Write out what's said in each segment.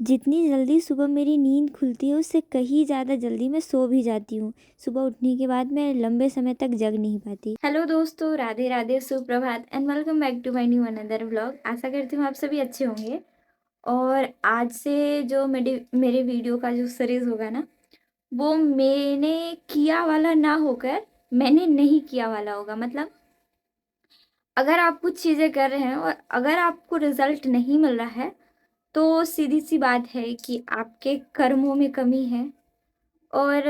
जितनी जल्दी सुबह मेरी नींद खुलती है उससे कहीं ज़्यादा जल्दी मैं सो भी जाती हूँ। सुबह उठने के बाद मैं लंबे समय तक जग नहीं पाती। हेलो दोस्तों, राधे राधे, सुप्रभात and welcome back to my new another vlog. आशा करती हूँ आप सभी अच्छे होंगे। और आज से जो मेरे मेरे वीडियो का जो सीरीज होगा ना, वो मैंने किया वाला ना होकर मैंने नहीं किया वाला होगा। मतलब अगर आप कुछ चीज़ें कर रहे हैं और अगर आपको रिजल्ट नहीं मिल रहा है तो सीधी सी बात है कि आपके कर्मों में कमी है। और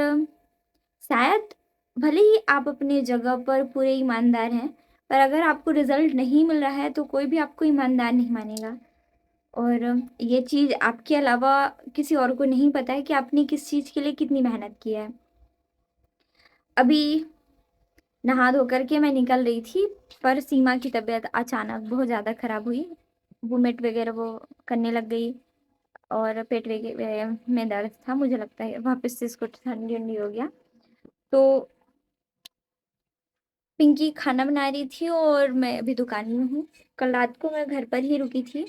शायद भले ही आप अपने जगह पर पूरे ईमानदार हैं, पर अगर आपको रिजल्ट नहीं मिल रहा है तो कोई भी आपको ईमानदार नहीं मानेगा। और ये चीज़ आपके अलावा किसी और को नहीं पता है कि आपने किस चीज़ के लिए कितनी मेहनत की है। अभी नहा धो करके मैं निकल रही थी, पर सीमा की तबीयत अचानक बहुत ज़्यादा ख़राब हुई। वोमिट वगैरह वो करने लग गई और पेट वगैरह में दर्द था। मुझे लगता है वापस से इसको ठंडी ठंडी हो गया। तो पिंकी खाना बना रही थी और मैं अभी दुकान में हूँ। कल रात को मैं घर पर ही रुकी थी।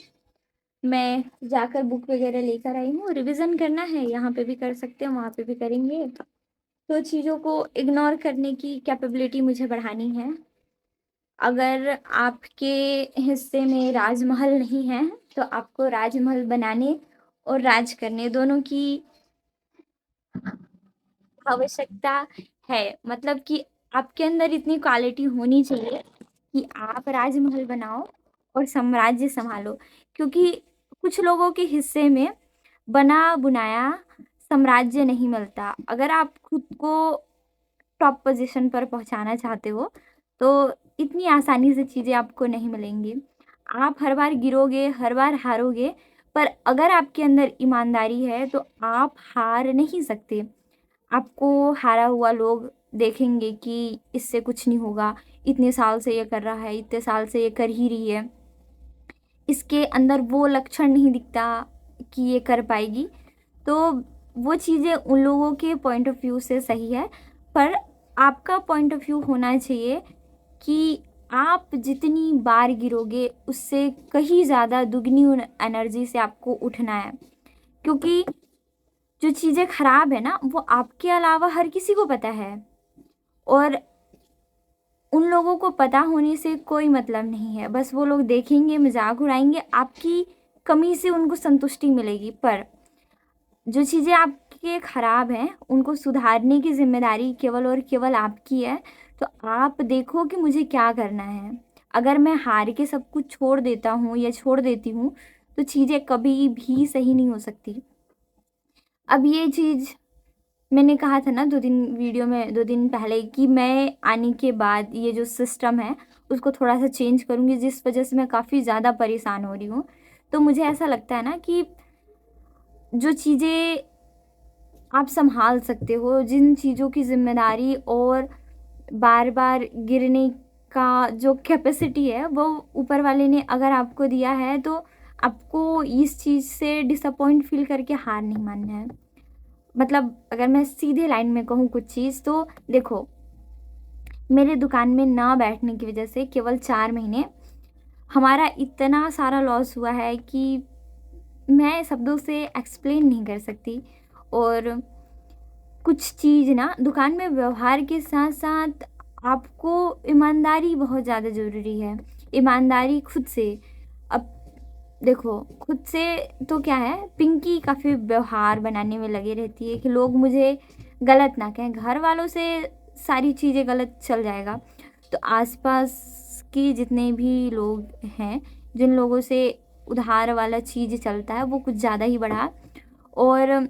मैं जाकर बुक वगैरह लेकर आई हूँ। रिवीजन करना है, यहाँ पे भी कर सकते हैं, वहाँ पे भी करेंगे। तो चीज़ों को इग्नोर करने की कैपेबिलिटी मुझे बढ़ानी है। अगर आपके हिस्से में राजमहल नहीं है तो आपको राजमहल बनाने और राज करने दोनों की आवश्यकता है। मतलब कि आपके अंदर इतनी क्वालिटी होनी चाहिए कि आप राजमहल बनाओ और साम्राज्य संभालो। क्योंकि कुछ लोगों के हिस्से में बना बुनाया साम्राज्य नहीं मिलता। अगर आप खुद को टॉप पोजीशन पर पहुंचाना चाहते हो तो इतनी आसानी से चीज़ें आपको नहीं मिलेंगी। आप हर बार गिरोगे, हर बार हारोगे, पर अगर आपके अंदर ईमानदारी है तो आप हार नहीं सकते। आपको हारा हुआ लोग देखेंगे कि इससे कुछ नहीं होगा, इतने साल से ये कर रहा है, इतने साल से ये कर ही रही है, इसके अंदर वो लक्षण नहीं दिखता कि ये कर पाएगी। तो वो चीज़ें उन लोगों के पॉइंट ऑफ व्यू से सही है, पर आपका पॉइंट ऑफ व्यू होना चाहिए कि आप जितनी बार गिरोगे उससे कहीं ज़्यादा दुगनी एनर्जी से आपको उठना है। क्योंकि जो चीज़ें खराब है ना, वो आपके अलावा हर किसी को पता है। और उन लोगों को पता होने से कोई मतलब नहीं है। बस वो लोग देखेंगे, मजाक उड़ाएंगे, आपकी कमी से उनको संतुष्टि मिलेगी। पर जो चीज़ें आपके खराब हैं उनको सुधारने की जिम्मेदारी केवल और केवल आपकी है। तो आप देखो कि मुझे क्या करना है। अगर मैं हार के सब कुछ छोड़ देता हूँ या छोड़ देती हूँ तो चीज़ें कभी भी सही नहीं हो सकती। अब ये चीज़ मैंने कहा था ना 2 दिन वीडियो में, 2 दिन पहले, कि मैं आने के बाद ये जो सिस्टम है उसको थोड़ा सा चेंज करूँगी, जिस वजह से मैं काफ़ी ज़्यादा परेशान हो रही हूँ। तो मुझे ऐसा लगता है ना कि जो चीज़ें आप संभाल सकते हो, जिन चीज़ों की जिम्मेदारी और बार बार गिरने का जो कैपेसिटी है वो ऊपर वाले ने अगर आपको दिया है, तो आपको इस चीज़ से डिसअपॉइंट फील करके हार नहीं मानना है। मतलब अगर मैं सीधे लाइन में कहूँ कुछ चीज़, तो देखो, मेरे दुकान में ना बैठने की वजह से केवल 4 महीने हमारा इतना सारा लॉस हुआ है कि मैं शब्दों से एक्सप्लेन नहीं कर सकती। और कुछ चीज़ ना, दुकान में व्यवहार के साथ साथ आपको ईमानदारी बहुत ज़्यादा ज़रूरी है। ईमानदारी खुद से। अब देखो, खुद से तो क्या है, पिंकी काफ़ी व्यवहार बनाने में लगी रहती है कि लोग मुझे गलत ना कहें। घर वालों से सारी चीज़ें गलत चल जाएगा, तो आसपास के जितने भी लोग हैं, जिन लोगों से उधार वाला चीज़ चलता है, वो कुछ ज़्यादा ही बढ़ा। और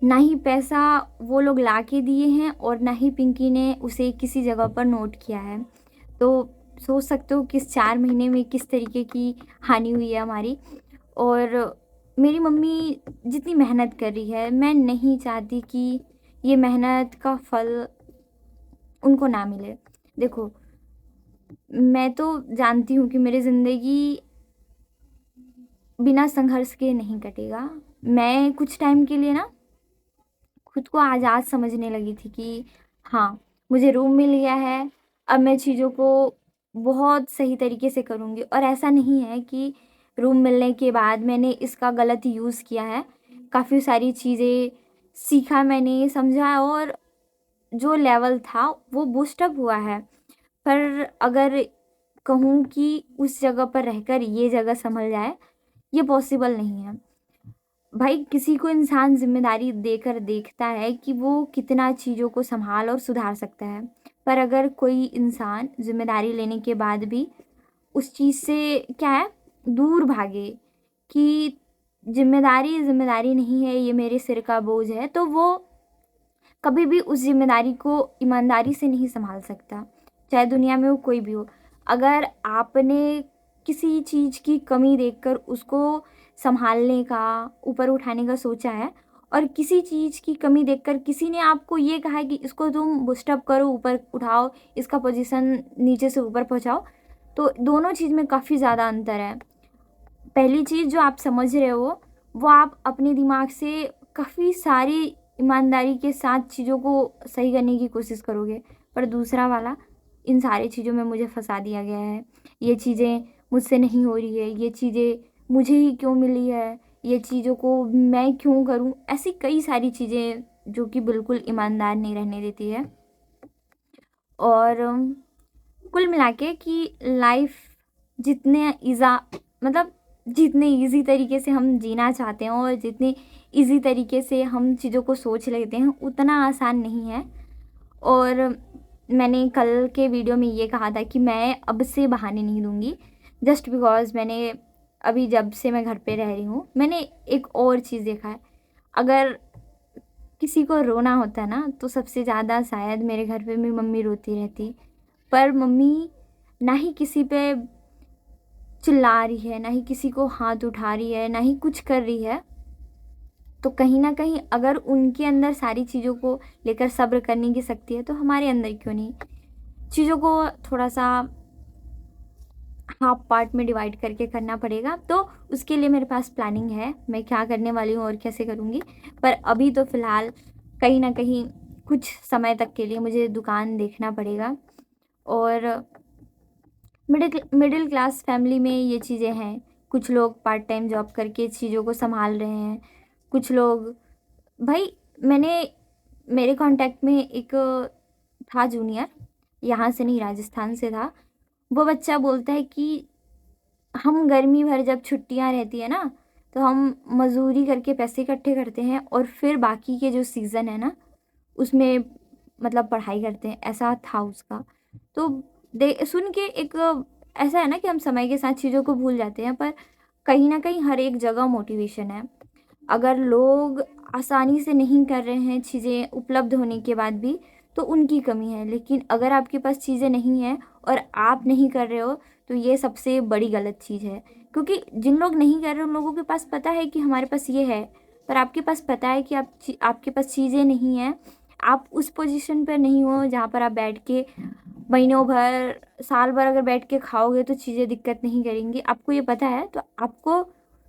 ना ही पैसा वो लोग ला के दिए हैं और ना ही पिंकी ने उसे किसी जगह पर नोट किया है। तो सोच सकते हो कि इस 4 महीने में किस तरीके की हानि हुई है हमारी। और मेरी मम्मी जितनी मेहनत कर रही है, मैं नहीं चाहती कि ये मेहनत का फल उनको ना मिले। देखो, मैं तो जानती हूँ कि मेरी ज़िंदगी बिना संघर्ष के नहीं कटेगा। मैं कुछ टाइम के लिए ना खुद को आज़ाद समझने लगी थी कि हाँ, मुझे रूम मिल गया है, अब मैं चीज़ों को बहुत सही तरीके से करूँगी। और ऐसा नहीं है कि रूम मिलने के बाद मैंने इसका गलत यूज़ किया है। काफ़ी सारी चीज़ें सीखा मैंने, समझा, और जो लेवल था वो बूस्ट अप हुआ है। पर अगर कहूँ कि उस जगह पर रहकर ये जगह सँभल जाए, ये पॉसिबल नहीं है। भाई किसी को इंसान ज़िम्मेदारी देकर देखता है कि वो कितना चीज़ों को सँभाल और सुधार सकता है। पर अगर कोई इंसान ज़िम्मेदारी लेने के बाद भी उस चीज़ से क्या है, दूर भागे कि ज़िम्मेदारी नहीं है, ये मेरे सिर का बोझ है, तो वो कभी भी उस ज़िम्मेदारी को ईमानदारी से नहीं सँभाल सकता, चाहे दुनिया में वो कोई भी हो। अगर आपने किसी चीज़ की कमी देखकर उसको सँभालने का, ऊपर उठाने का सोचा है, और किसी चीज़ की कमी देखकर किसी ने आपको ये कहा है कि इसको तुम बूस्ट अप करो, ऊपर उठाओ, इसका पोज़ीशन नीचे से ऊपर पहुँचाओ, तो दोनों चीज़ में काफ़ी ज़्यादा अंतर है। पहली चीज़ जो आप समझ रहे हो, वो आप अपने दिमाग से काफ़ी सारी ईमानदारी के साथ चीज़ों को सही करने की कोशिश करोगे, पर दूसरा वाला, इन सारी चीज़ों में मुझे फँसा दिया गया है, ये चीज़ें मुझसे नहीं हो रही है, ये चीज़ें मुझे ही क्यों मिली है, ये चीज़ों को मैं क्यों करूँ? ऐसी कई सारी चीज़ें जो कि बिल्कुल ईमानदार नहीं रहने देती है। और कुल मिला के कि लाइफ जितने मतलब जितने ईज़ी तरीके से हम जीना चाहते हैं और जितने ईज़ी तरीके से हम चीज़ों को सोच लेते हैं, उतना आसान नहीं है। और मैंने कल के वीडियो में ये कहा था कि मैं अब से बहाने नहीं दूँगी, जस्ट बिकॉज़ मैंने अभी जब से मैं घर पे रह रही हूँ, मैंने एक और चीज़ देखा है। अगर किसी को रोना होता है ना, तो सबसे ज़्यादा शायद मेरे घर पे मेरी मम्मी रोती रहती। पर मम्मी ना ही किसी पे चिल्ला रही है, ना ही किसी को हाथ उठा रही है, ना ही कुछ कर रही है। तो कहीं न कहीं अगर उनके अंदर सारी चीज़ों को लेकर सब्र करने की शक्ति है, तो हमारे अंदर क्यों नहीं? चीज़ों को थोड़ा-सा हाफ पार्ट में डिवाइड करके करना पड़ेगा। तो उसके लिए मेरे पास प्लानिंग है, मैं क्या करने वाली हूँ और कैसे करूँगी। पर अभी तो फ़िलहाल कहीं न कहीं कुछ समय तक के लिए मुझे दुकान देखना पड़ेगा। और मिडिल क्लास फैमिली में ये चीज़ें हैं। कुछ लोग पार्ट टाइम जॉब करके चीज़ों को सँभाल रहे हैं। कुछ लोग, भाई मैंने मेरे कॉन्टैक्ट में एक था जूनियर, यहाँ से नहीं राजस्थान से था। वो बच्चा बोलता है कि हम गर्मी भर जब छुट्टियाँ रहती है ना, तो हम मज़दूरी करके पैसे इकट्ठे करते हैं और फिर बाकी के जो सीज़न है ना, उसमें मतलब पढ़ाई करते हैं, ऐसा था उसका। तो दे सुन के एक ऐसा है ना कि हम समय के साथ चीज़ों को भूल जाते हैं, पर कहीं न कहीं हर एक जगह मोटिवेशन है। अगर लोग आसानी से नहीं कर रहे हैं चीज़ें उपलब्ध होने के बाद भी, तो उनकी कमी है। लेकिन अगर आपके पास चीज़ें नहीं हैं और आप नहीं कर रहे हो, तो ये सबसे बड़ी गलत चीज़ है। क्योंकि जिन लोग नहीं कर रहे, उन लोगों के पास पता है कि हमारे पास ये है, पर आपके पास पता है कि आपके पास चीज़ें नहीं हैं। आप उस पोज़ीशन पर नहीं हो जहाँ पर आप बैठ के महीनों भर, साल भर अगर बैठ के खाओगे तो चीज़ें दिक्कत नहीं करेंगी। आपको ये पता है, तो आपको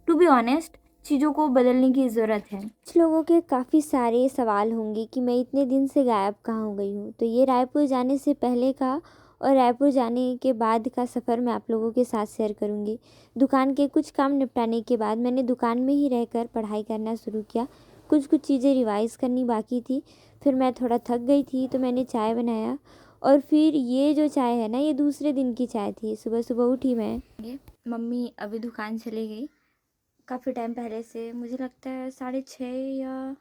टू बी ऑनेस्ट चीज़ों को बदलने की ज़रूरत है। कुछ लोगों के काफ़ी सारे सवाल होंगे कि मैं इतने दिन से गायब कहाँ हो गई हूँ। तो ये रायपुर जाने से पहले का और रायपुर जाने के बाद का सफ़र मैं आप लोगों के साथ शेयर करूँगी। दुकान के कुछ काम निपटाने के बाद मैंने दुकान में ही रहकर पढ़ाई करना शुरू किया। कुछ कुछ चीज़ें रिवाइज़ करनी बाकी थी। फिर मैं थोड़ा थक गई थी तो मैंने चाय बनाया, और फिर ये जो चाय है ना, ये दूसरे दिन की चाय थी। सुबह सुबह उठी मैं। मम्मी अभी दुकान चली गई काफ़ी टाइम पहले से, मुझे लगता है 6:30 या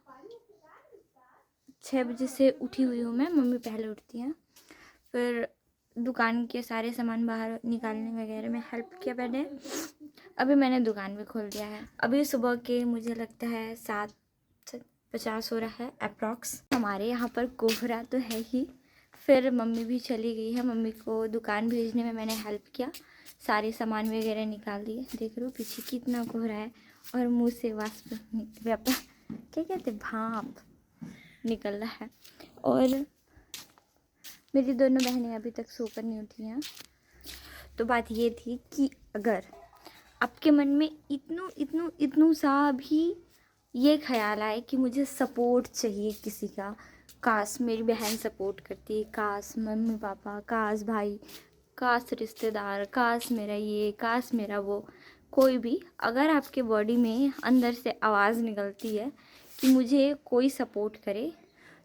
6 बजे से उठी हुई हूँ मैं। मम्मी पहले उठती हैं। फिर दुकान के सारे सामान बाहर निकालने वगैरह में हेल्प किया मैंने। अभी मैंने दुकान भी खोल दिया है। अभी सुबह के मुझे लगता है 7:50 हो रहा है अप्रॉक्स। हमारे यहाँ पर कोहरा तो है ही। फिर मम्मी भी चली गई है, मम्मी को दुकान भेजने में मैंने हेल्प किया, सारे सामान वगैरह निकाल दिए। देख रहे हो पीछे कितना कोहरा है, और मुँह से वाष्प व्यापार क्या कहते भाप निकल रहा है। और मेरी दोनों बहनें अभी तक सोकर नहीं उठी हैं। तो बात ये थी कि अगर आपके मन में इतनू सा भी ये ख्याल आए कि मुझे सपोर्ट चाहिए किसी का, काश मेरी बहन सपोर्ट करती, काश मम्मी पापा, काश भाई, काश रिश्तेदार, काश मेरा ये, काश मेरा वो, कोई भी अगर आपके बॉडी में अंदर से आवाज़ निकलती है कि मुझे कोई सपोर्ट करे,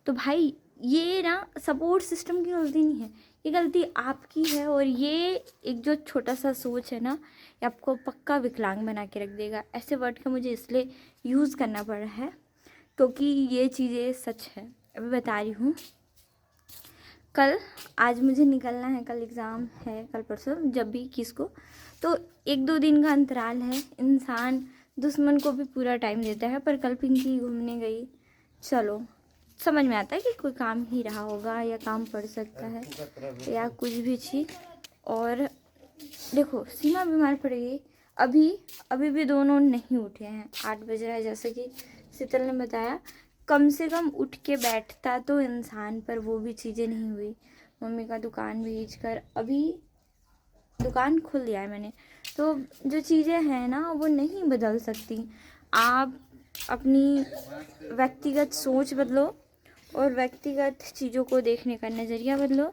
तो भाई ये ना सपोर्ट सिस्टम की गलती नहीं है, ये गलती आपकी है। और ये एक जो छोटा सा सोच है ना, ये आपको पक्का विकलांग बना के रख देगा। ऐसे वर्ड का मुझे इसलिए यूज़ करना पड़ रहा है क्योंकि ये चीज़ें सच है। अभी बता रही हूँ, कल आज मुझे निकलना है, कल एग्ज़ाम है, कल परसों जब भी किसको, तो 1-2 दिन का अंतराल है। इंसान दुश्मन को भी पूरा टाइम देता है, पर कल पिंकी घूमने गई, चलो समझ में आता है कि कोई काम ही रहा होगा या काम पड़ सकता है या कुछ भी चीज़। और देखो सीमा बीमार पड़ गई, अभी भी दोनों नहीं उठे हैं। 8 बज रहा है, जैसे कि शीतल ने बताया। कम से कम उठ के बैठता तो इंसान, पर वो भी चीज़ें नहीं हुई। मम्मी का दुकान भेज कर अभी दुकान खोल दिया है मैंने, तो जो चीज़ें हैं ना वो नहीं बदल सकती। आप अपनी व्यक्तिगत सोच बदलो और व्यक्तिगत चीज़ों को देखने का नज़रिया बदलो,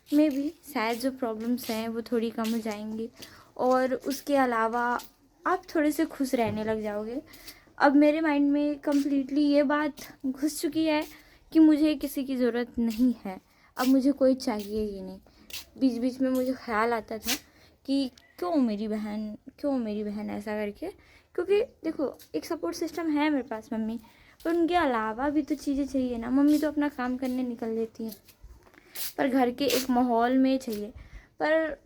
में भी शायद जो प्रॉब्लम्स हैं वो थोड़ी कम हो जाएंगी। और उसके अलावा आप थोड़े से खुश रहने लग जाओगे। अब मेरे माइंड में कम्प्लीटली ये बात घुस चुकी है कि मुझे किसी की ज़रूरत नहीं है, अब मुझे कोई चाहिए ही नहीं। बीच बीच में मुझे ख्याल आता था कि क्यों मेरी बहन ऐसा करके, क्योंकि देखो एक सपोर्ट सिस्टम है मेरे पास मम्मी, पर उनके अलावा भी तो चीज़ें चाहिए ना। मम्मी तो अपना काम करने निकल लेती हैं, पर घर के एक माहौल में चाहिए। पर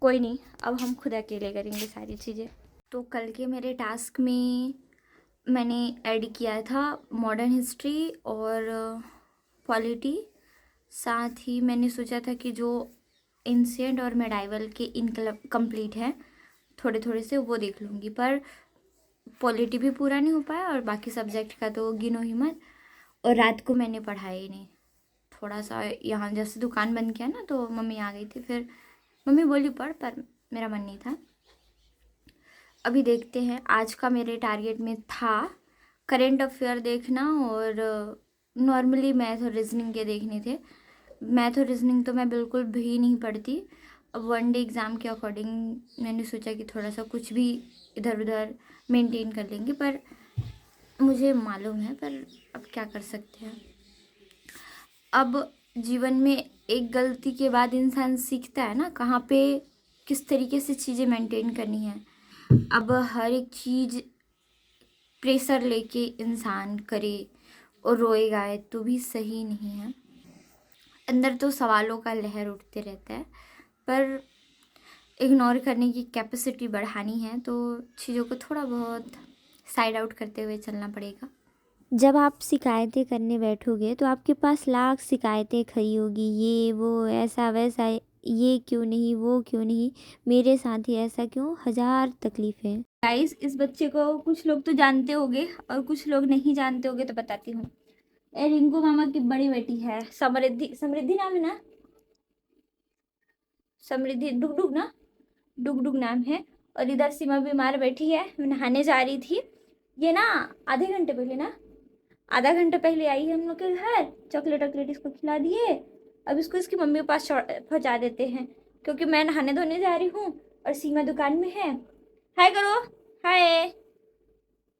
कोई नहीं, अब हम खुद अकेले करेंगे सारी चीज़ें। तो कल के मेरे टास्क में मैंने ऐड किया था मॉडर्न हिस्ट्री और पॉलिटी। साथ ही मैंने सोचा था कि जो एंशिएंट और मेडाइवल के इनकम्प्लीट हैं थोड़े थोड़े से, वो देख लूँगी। पर पॉलिटी भी पूरा नहीं हो पाया और बाकी सब्जेक्ट का तो गिनो ही मत। और रात को मैंने पढ़ा ही नहीं, थोड़ा सा यहाँ जैसे दुकान बंद किया ना तो मम्मी आ गई थी, फिर मम्मी बोली पढ़, पर मेरा मन नहीं था। अभी देखते हैं, आज का मेरे टारगेट में था करेंट अफेयर देखना और नॉर्मली मैथ और रीजनिंग के देखने थे। मैथ और रीजनिंग तो मैं बिल्कुल भी नहीं पढ़ती। अब वन डे एग्ज़ाम के अकॉर्डिंग मैंने सोचा कि थोड़ा सा कुछ भी इधर उधर मेंटेन कर लेंगे, पर मुझे मालूम है, पर अब क्या कर सकते हैं। अब जीवन में एक गलती के बाद इंसान सीखता है ना कहाँ पे किस तरीके से चीज़ें मेंटेन करनी है। अब हर एक चीज़ प्रेशर लेके इंसान करे और रोए गाए तो भी सही नहीं है। अंदर तो सवालों का लहर उठते रहता है, पर इग्नोर करने की कैपेसिटी बढ़ानी है, तो चीज़ों को थोड़ा बहुत साइड आउट करते हुए चलना पड़ेगा। जब आप शिकायतें करने बैठोगे तो आपके पास लाख शिकायतें खड़ी होगी, ये वो ऐसा वैसा, ये क्यों नहीं, वो क्यों नहीं, मेरे साथ ही ऐसा क्यों, हजार तकलीफ़ें। गाइस, इस बच्चे को कुछ लोग तो जानते होंगे और कुछ लोग नहीं जानते होंगे, तो बताती हूँ। ये रिंकू मामा की बड़ी बेटी है समृद्धि, समृद्धि नाम है ना, समृद्धि डुगडुग ना, डुगडुग नाम है। और इधर सीमा बीमार बैठी है, मैं नहाने जा रही थी। ये ना आधे घंटे पहले ना, आधा घंटा पहले आई है हम लोग के घर, चॉकलेट वॉकलेट इसको खिला दिए। अब इसको इसकी मम्मी के पास पहुंचा देते हैं, क्योंकि मैं नहाने धोने जा रही हूँ और सीमा दुकान में है। हाय करो, हाय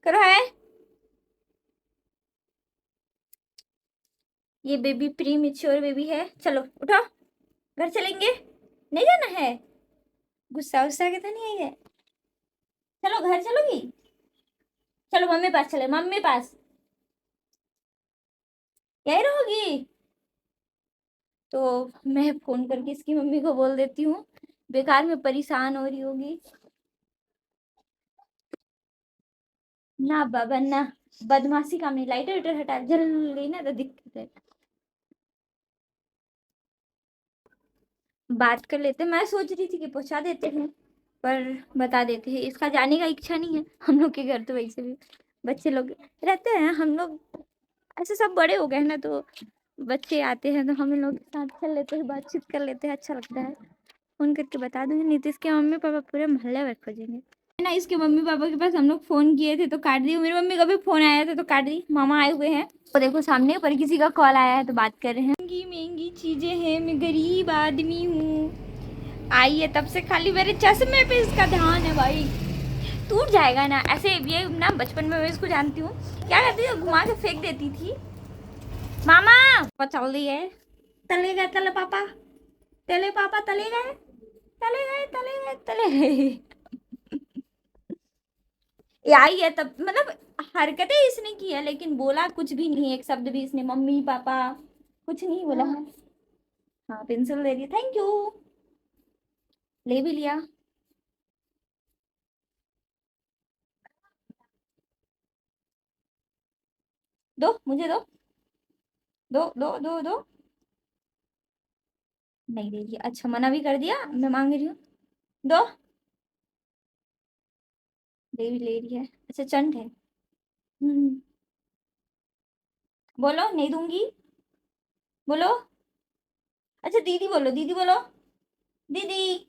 करो, हाय। ये बेबी प्री मेच्योर बेबी है। चलो उठो, घर चलेंगे, नहीं जाना है, गुस्सा गुस्सा के तो नहीं आई है। चलो घर चलोगी, चलो मम्मी पास, चले मम्मी पास, यही रहोगी। तो मैं फोन करके इसकी मम्मी को बोल देती हूँ, बेकार में परेशान हो रही होगी ना बाबा ना। बदमाशी काम नहीं, लाइटर वाइटर हटा जल्दी ना, तो दिक्कत है। बात कर लेते, मैं सोच रही थी कि पहुंचा देते हैं, पर बता देते हैं। इसका जाने का इच्छा नहीं है। हम लोग के घर तो वैसे भी बच्चे लोग रहते हैं, हम लोग ऐसे सब बड़े हो गए हैं ना, तो बच्चे आते हैं तो हम लोग के साथ चल लेते हैं, बातचीत कर लेते हैं, अच्छा लगता है। फोन करके बता दूंगी, नीतीश के मम्मी पापा पूरे मोहल्ले में खोजेंगे ना। इसके मम्मी पापा के पास हम लोग फोन किए थे तो काट दिए, मेरी मम्मी का भी फोन आया था तो काट दी। मामा आए हुए हैं तो देखो सामने, पर किसी का कॉल आया है तो बात कर रहे हैं। महंगी महंगी चीजें हैं, मैं गरीब आदमी हूँ। आई है तब से खाली मेरे चश्मे पे इसका ध्यान है भाई। टूट जाएगा ना ऐसे। ये ना बचपन में मैं इसको जानती हूँ, क्या करती थी, घुमा के फेंक देती थी। मामा चल रही है, तले गए तले पापा, तले पापा तले गए, तले गए तले गए तले गए। ये आई है तब, मतलब हरकतें इसने की है लेकिन बोला कुछ भी नहीं, एक शब्द भी इसने मम्मी पापा कुछ नहीं बोला है। हाँ पेंसिल दे रही है, थैंक यू, ले भी लिया। दो मुझे दो, दो दो दो दो। नहीं दे रही, अच्छा मना भी कर दिया, मैं मांग रही हूँ, दो। ले रही है, अच्छा चंट है। बोलो नहीं दूंगी, बोलो। अच्छा दीदी बोलो, दीदी बोलो, दीदी।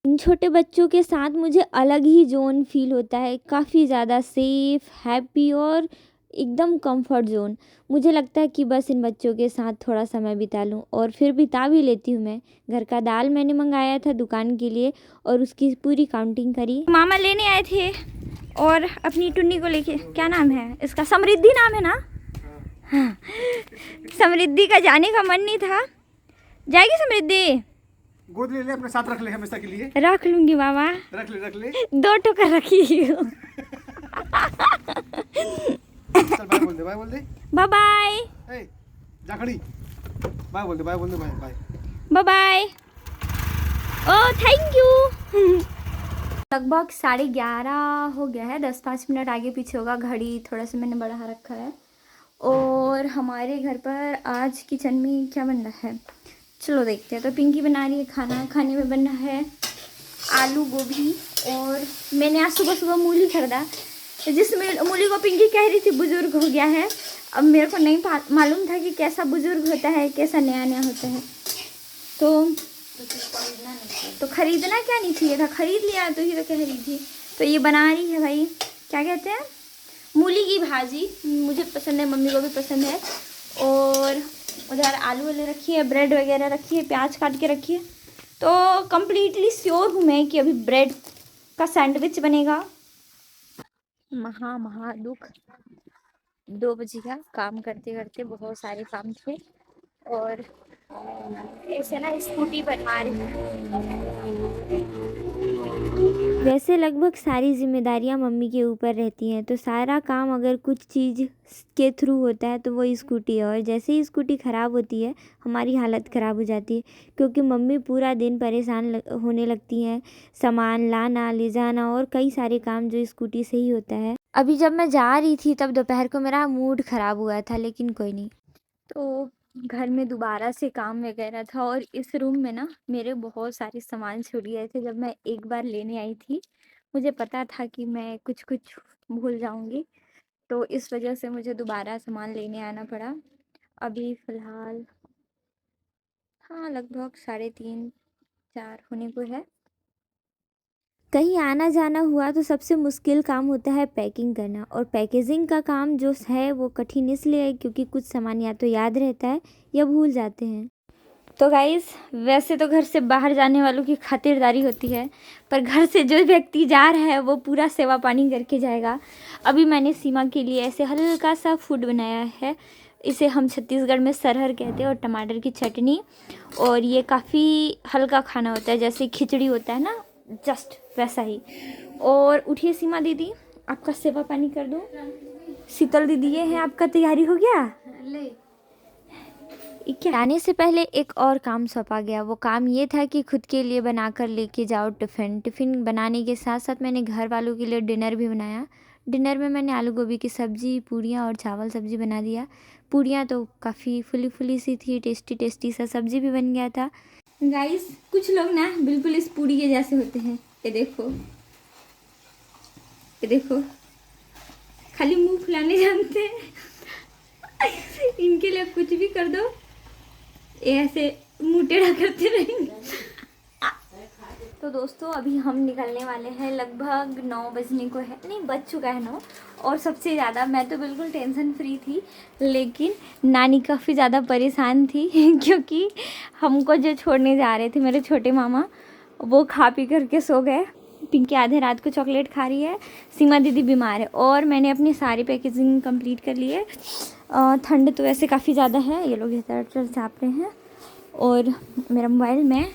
इन छोटे बच्चों के साथ मुझे अलग ही ज़ोन फ़ील होता है, काफ़ी ज़्यादा सेफ़, हैप्पी और एकदम कंफर्ट ज़ोन। मुझे लगता है कि बस इन बच्चों के साथ थोड़ा समय बिता लूँ और फिर बिता भी लेती हूँ मैं। घर का दाल मैंने मंगाया था दुकान के लिए और उसकी पूरी काउंटिंग करी। मामा लेने आए थे और अपनी टुन्नी को लेके, क्या नाम है इसका, समृद्धि नाम है ना। हाँ। समृद्धि का जाने का मन नहीं था, जाएगी समृद्धि, गोद ले ले, अपने साथ रख ले हमेशा के लिए। रख लूंगी बाबा, रख ले रख ले। दो टोकर रखी हूँ। चल बाय बोल दे, बाय बोल दे। बाय बाय ए, जा खड़ी, बाय बोल दे, बाय बोल दे, bye bye. Bye bye. Oh thank you. लगभग 11:30 हो गया है, 10-5 मिनट आगे पीछे होगा, घड़ी थोड़ा सा मैंने बढ़ा रखा है। और हमारे घर पर आज किचन में क्या बन रहा है, चलो देखते हैं। तो पिंकी बना रही है खाना, खाने में बन रहा है आलू गोभी, और मैंने आज सुबह सुबह मूली खरीदा, जिसमें मूली को पिंकी कह रही थी बुजुर्ग हो गया है। अब मेरे को नहीं मालूम था कि कैसा बुजुर्ग होता है, कैसा नया नया होता है। तो खरीदना क्या नहीं चाहिए था, खरीद लिया, तो ही तो कह रही थी। तो ये बना रही है भाई, क्या कहते हैं, मूली की भाजी, मुझे पसंद है, मम्मी को भी पसंद है। और उधर आलू वाले रखी है, ब्रेड वगैरह रखी है, प्याज काट के रखी है। तो कम्प्लीटली श्योर हूँ मैं कि अभी ब्रेड का सैंडविच बनेगा। महा दुख, 2 बजे का काम करते करते बहुत सारे काम थे, और ऐसे ना स्कूटी बनवा रही हूँ। वैसे लगभग सारी जिम्मेदारियां मम्मी के ऊपर रहती हैं, तो सारा काम अगर कुछ चीज़ के थ्रू होता है तो वो स्कूटी है, और जैसे ही स्कूटी ख़राब होती है हमारी हालत ख़राब हो जाती है, क्योंकि मम्मी पूरा दिन परेशान होने लगती हैं, सामान लाना ले जाना और कई सारे काम जो स्कूटी से ही होता है। अभी जब मैं जा रही थी तब दोपहर को मेरा मूड ख़राब हुआ था, लेकिन कोई नहीं। तो घर में दोबारा से काम वगैरह था, और इस रूम में ना मेरे बहुत सारे सामान छूट गए थे जब मैं एक बार लेने आई थी। मुझे पता था कि मैं कुछ कुछ भूल जाऊंगी, तो इस वजह से मुझे दोबारा सामान लेने आना पड़ा। अभी फ़िलहाल हाँ लगभग 3:30-4 होने को है। कहीं आना जाना हुआ तो सबसे मुश्किल काम होता है पैकिंग करना, और पैकेजिंग का काम जो है वो कठिन इसलिए है क्योंकि कुछ सामान या तो याद रहता है या भूल जाते हैं। तो गाइज़ वैसे तो घर से बाहर जाने वालों की खातिरदारी होती है, पर घर से जो व्यक्ति जा रहा है वो पूरा सेवा पानी करके जाएगा। अभी मैंने सीमा के लिए ऐसे हल्का सा फूड बनाया है, इसे हम छत्तीसगढ़ में सरहर कहते हैं, और टमाटर की चटनी, और ये काफ़ी हल्का खाना होता है, जैसे खिचड़ी होता है ना, जस्ट वैसा ही। और उठिए सीमा दीदी, आपका सेवा पानी कर दूँ। शीतल दीदी ये है, आपका तैयारी हो गया। क्या आने से पहले एक और काम सौंपा गया, वो काम ये था कि खुद के लिए बनाकर लेके जाओ टिफ़िन बनाने के साथ साथ मैंने घर वालों के लिए डिनर भी बनाया। डिनर में मैंने आलू गोभी की सब्ज़ी, पूड़ियाँ और चावल सब्ज़ी बना दिया। पूड़ियाँ तो काफ़ी फुली फुली सी थी, टेस्टी टेस्टी सा सब्ज़ी भी बन गया था। गाइस कुछ लोग ना बिल्कुल इस पूड़ी के जैसे होते हैं, ये देखो, ये देखो, खाली मुंह फुलाने जानते हैं। इनके लिए कुछ भी कर दो, ये ऐसे मुंह टेढ़ा करते रहेंगे। तो दोस्तों अभी हम निकलने वाले हैं, लगभग 9 बजने को है, नहीं बज चुका है 9। और सबसे ज़्यादा मैं तो बिल्कुल टेंशन फ्री थी, लेकिन नानी काफ़ी ज़्यादा परेशान थी क्योंकि हमको जो छोड़ने जा रहे थे मेरे छोटे मामा, वो खा पी करके सो गए। पिंकी आधे रात को चॉकलेट खा रही है, सीमा दीदी बीमार है और मैंने अपनी सारी पैकेजिंग कंप्लीट कर ली है। ठंड तो वैसे काफ़ी ज़्यादा है, ये लोग इधर छाप रहे हैं और मेरा मोबाइल मैं